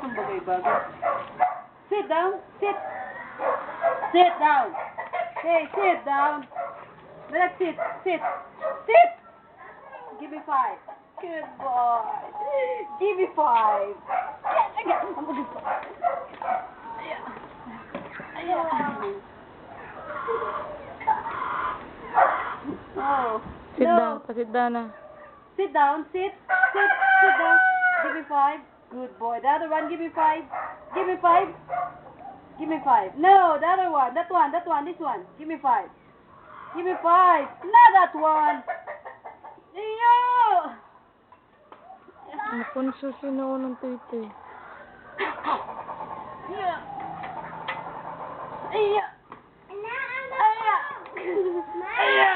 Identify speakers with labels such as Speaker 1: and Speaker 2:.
Speaker 1: Ang bagay-bagay. Sit down. Sit. Sit down. Hey, sit down. Let's sit. Sit. Sit. Give me 5. Good boy. Give me 5. I'm going to Oh.
Speaker 2: Sit
Speaker 1: No.
Speaker 2: down. Sit down na.
Speaker 1: Sit down. Sit. Sit. Sit down. Give me 5. Good boy. The other one. Give me 5. Give me 5. Give me 5. No, the other one. That one. That one. This one. Give me 5. Give me 5. Not that one. Iyo.
Speaker 2: Napunso sinuo ng titi.
Speaker 1: Iya. Iya. Iya. Iya. Iya.